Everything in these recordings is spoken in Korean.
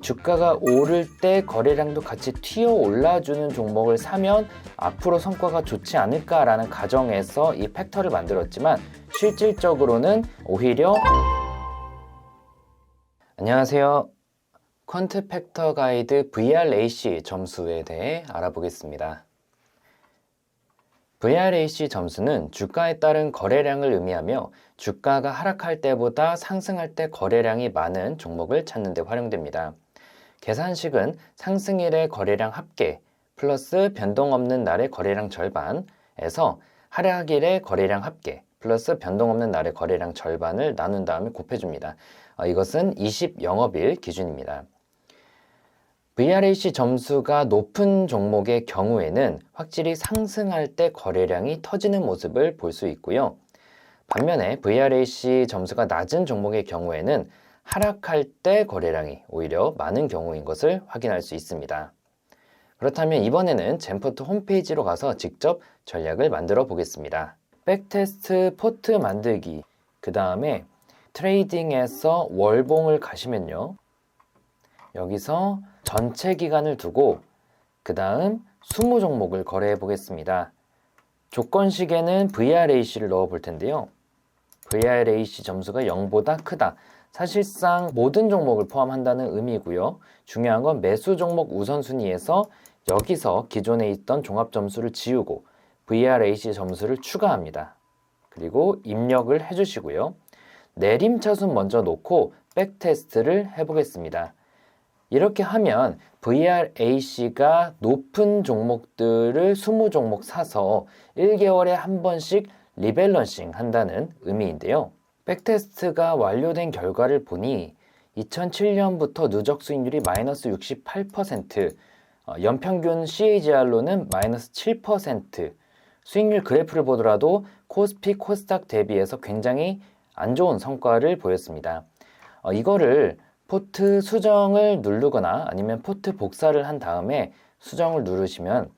주가가 오를 때 거래량도 같이 튀어 올라주는 종목을 사면 앞으로 성과가 좋지 않을까라는 가정에서 이 팩터를 만들었지만 실질적으로는 오히려 안녕하세요. 퀀트 팩터 가이드 VRAC 점수에 대해 알아보겠습니다. VRAC 점수는 주가에 따른 거래량을 의미하며 주가가 하락할 때보다 상승할 때 거래량이 많은 종목을 찾는 데 활용됩니다. 계산식은 상승일의 거래량 합계 플러스 변동 없는 날의 거래량 절반에서 하락일의 거래량 합계 플러스 변동 없는 날의 거래량 절반을 나눈 다음에 곱해줍니다. 이것은 20영업일 기준입니다. VRAC 점수가 높은 종목의 경우에는 확실히 상승할 때 거래량이 터지는 모습을 볼 수 있고요. 반면에 VRAC 점수가 낮은 종목의 경우에는 하락할 때 거래량이 오히려 많은 경우인 것을 확인할 수 있습니다. 그렇다면 이번에는 젠포트 홈페이지로 가서 직접 전략을 만들어 보겠습니다. 백테스트 포트 만들기, 그 다음에 트레이딩에서 월봉을 가시면요. 여기서 전체 기간을 두고 그 다음 20종목을 거래해 보겠습니다. 조건식에는 VRAC를 넣어 볼 텐데요. VRAC 점수가 0보다 크다. 사실상 모든 종목을 포함한다는 의미고요. 중요한 건 매수 종목 우선순위에서 여기서 기존에 있던 종합 점수를 지우고 VRAC 점수를 추가합니다. 그리고 입력을 해주시고요. 내림차순 먼저 놓고 백테스트를 해보겠습니다. 이렇게 하면 VRAC가 높은 종목들을 20종목 사서 1개월에 한 번씩 리밸런싱 한다는 의미인데요. 백테스트가 완료된 결과를 보니 2007년부터 누적 수익률이 마이너스 68%, 연평균 CAGR로는 마이너스 7%, 수익률 그래프를 보더라도 코스피, 코스닥 대비해서 굉장히 안 좋은 성과를 보였습니다. 이거를 포트 수정을 누르거나 아니면 포트 복사를 한 다음에 수정을 누르시면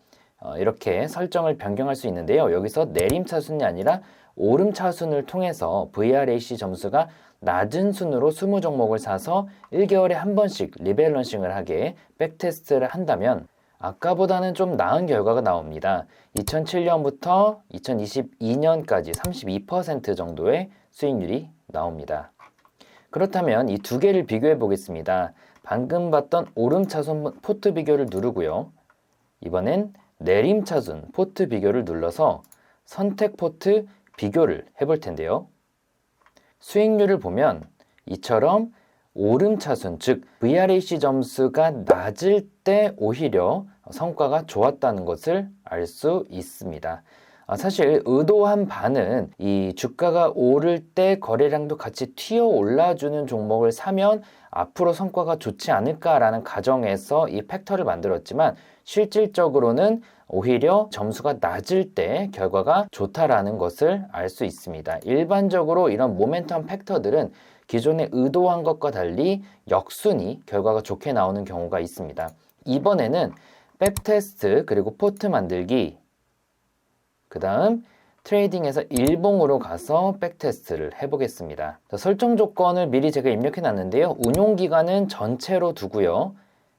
이렇게 설정을 변경할 수 있는데요. 여기서 내림차순이 아니라 오름차순을 통해서 VRAC 점수가 낮은 순으로 20종목을 사서 1개월에 한 번씩 리밸런싱을 하게 백테스트를 한다면 아까보다는 좀 나은 결과가 나옵니다. 2007년부터 2022년까지 32% 정도의 수익률이 나옵니다. 그렇다면 이 두 개를 비교해 보겠습니다. 방금 봤던 오름차순 포트 비교를 누르고요. 이번엔 내림차순 포트 비교를 눌러서 선택 포트 비교를 해볼 텐데요. 수익률을 보면 이처럼 오름차순, 즉 VRAC 점수가 낮을 때 오히려 성과가 좋았다는 것을 알 수 있습니다. 사실 의도한 바는 이 주가가 오를 때 거래량도 같이 튀어 올라주는 종목을 사면 앞으로 성과가 좋지 않을까라는 가정에서 이 팩터를 만들었지만 실질적으로는 오히려 점수가 낮을 때 결과가 좋다라는 것을 알 수 있습니다. 일반적으로 이런 모멘텀 팩터들은 기존에 의도한 것과 달리 역순위 결과가 좋게 나오는 경우가 있습니다. 이번에는 백테스트 그리고 포트 만들기, 그 다음 트레이딩에서 일봉으로 가서 백테스트를 해보겠습니다. 설정 조건을 미리 제가 입력해 놨는데요. 운용기간은 전체로 두고요.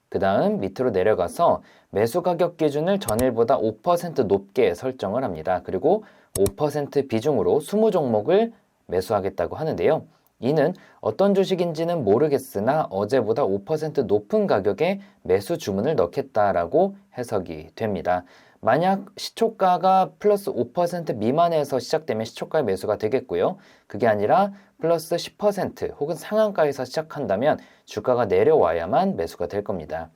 그 다음 밑으로 내려가서 매수 가격 기준을 전일보다 5% 높게 설정을 합니다. 그리고 5% 비중으로 20종목을 매수하겠다고 하는데요. 이는 어떤 주식인지는 모르겠으나 어제보다 5% 높은 가격에 매수 주문을 넣겠다라고 해석이 됩니다. 만약 시초가가 플러스 5% 미만에서 시작되면 시초가의 매수가 되겠고요. 그게 아니라 플러스 10% 혹은 상한가에서 시작한다면 주가가 내려와야만 매수가 될 겁니다.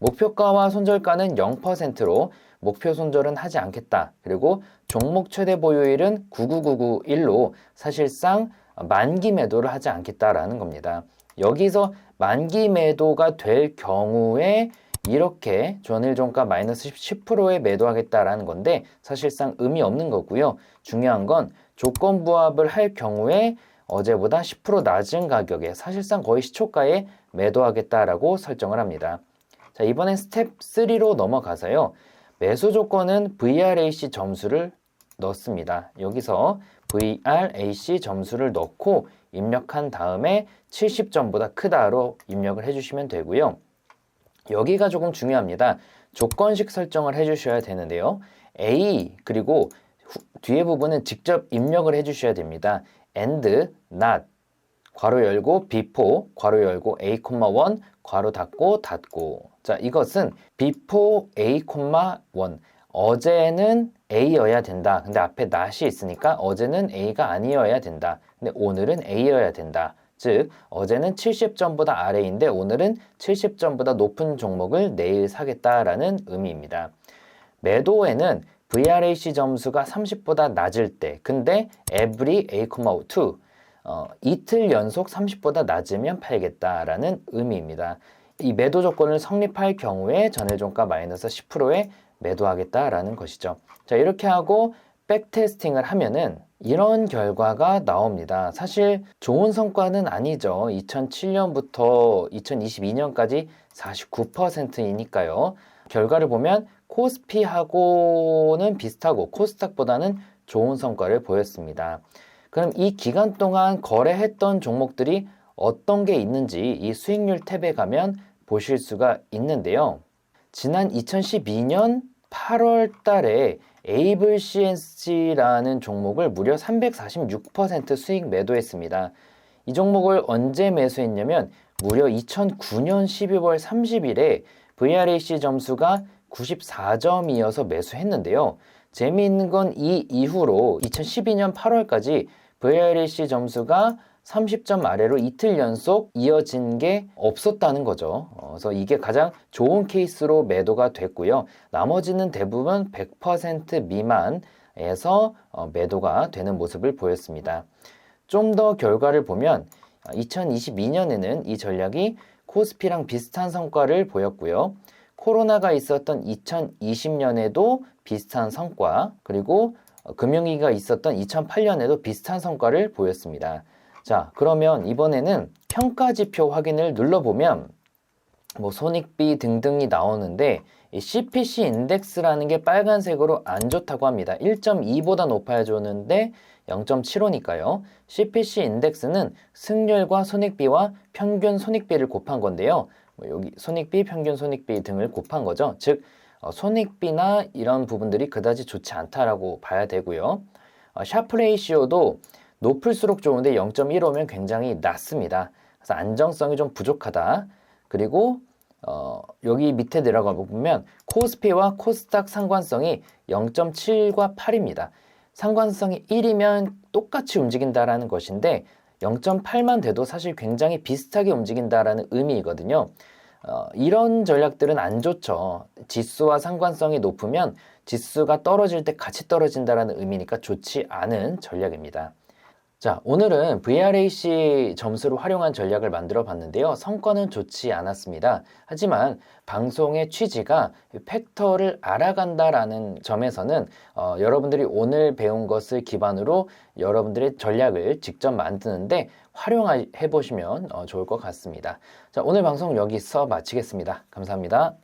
목표가와 손절가는 0%로 목표 손절은 하지 않겠다. 그리고 종목 최대 보유일은 99991로 사실상 만기 매도를 하지 않겠다라는 겁니다. 여기서 만기 매도가 될 경우에 이렇게 전일 종가 마이너스 10%에 매도하겠다라는 건데 사실상 의미 없는 거고요. 중요한 건 조건 부합을 할 경우에 어제보다 10% 낮은 가격에 사실상 거의 시초가에 매도하겠다라고 설정을 합니다. 자, 이번엔 스텝 3로 넘어가서요. 매수 조건은 VRAC 점수를 넣습니다. 여기서 VRAC 점수를 넣고 입력한 다음에 70점보다 크다로 입력을 해주시면 되고요. 여기가 조금 중요합니다. 조건식 설정을 해주셔야 되는데요. A 그리고 뒤에 부분은 직접 입력을 해주셔야 됩니다. and, not, 괄호 열고, before, 괄호 열고, a, 1, 괄호 닫고. 자, 이것은 before a, 1. 어제는 A여야 된다. 근데 앞에 not이 있으니까 어제는 A가 아니어야 된다. 근데 오늘은 A여야 된다. 즉, 어제는 70점보다 아래인데 오늘은 70점보다 높은 종목을 내일 사겠다라는 의미입니다. 매도에는 VRAC 점수가 30보다 낮을 때, 근데 every A,2, 이틀 연속 30보다 낮으면 팔겠다라는 의미입니다. 이 매도 조건을 성립할 경우에 전일종가 마이너스 10%에 매도하겠다라는 것이죠. 자, 이렇게 하고 백테스팅을 하면은 이런 결과가 나옵니다. 사실 좋은 성과는 아니죠. 2007년부터 2022년까지 49%이니까요. 결과를 보면 코스피하고는 비슷하고 코스닥보다는 좋은 성과를 보였습니다. 그럼 이 기간 동안 거래했던 종목들이 어떤 게 있는지 이 수익률 탭에 가면 보실 수가 있는데요. 지난 2012년 8월 달에 에이블 CNC라는 종목을 무려 346% 수익 매도했습니다. 이 종목을 언제 매수했냐면 무려 2009년 12월 30일에 VRAC 점수가 94점이어서 매수했는데요. 재미있는 건 이 이후로 2012년 8월까지 VRAC 점수가 30점 아래로 이틀 연속 이어진 게 없었다는 거죠. 그래서 이게 가장 좋은 케이스로 매도가 됐고요. 나머지는 대부분 100% 미만에서 매도가 되는 모습을 보였습니다. 좀 더 결과를 보면 2022년에는 이 전략이 코스피랑 비슷한 성과를 보였고요. 코로나가 있었던 2020년에도 비슷한 성과, 그리고 금융위기가 있었던 2008년에도 비슷한 성과를 보였습니다. 자, 그러면 이번에는 평가지표 확인을 눌러보면 뭐 손익비 등등이 나오는데 이 CPC 인덱스라는 게 빨간색으로 안 좋다고 합니다. 1.2보다 높아야 좋은데 0.75니까요. CPC 인덱스는 승률과 손익비와 평균 손익비를 곱한 건데요. 여기 손익비, 평균 손익비 등을 곱한 거죠. 즉 손익비나 이런 부분들이 그다지 좋지 않다라고 봐야 되고요. 샤프 레이시오도 높을수록 좋은데 0.15면 굉장히 낮습니다. 그래서 안정성이 좀 부족하다. 그리고 여기 밑에 내려가 보면 코스피와 코스닥 상관성이 0.7과 8입니다. 상관성이 1이면 똑같이 움직인다라는 것인데 0.8만 돼도 사실 굉장히 비슷하게 움직인다라는 의미이거든요. 이런 전략들은 안 좋죠. 지수와 상관성이 높으면 지수가 떨어질 때 같이 떨어진다라는 의미니까 좋지 않은 전략입니다. 자, 오늘은 VRAC 점수를 활용한 전략을 만들어 봤는데요. 성과는 좋지 않았습니다. 하지만 방송의 취지가 팩터를 알아간다라는 점에서는 여러분들이 오늘 배운 것을 기반으로 여러분들의 전략을 직접 만드는데 활용해 보시면 좋을 것 같습니다. 자, 오늘 방송 여기서 마치겠습니다. 감사합니다.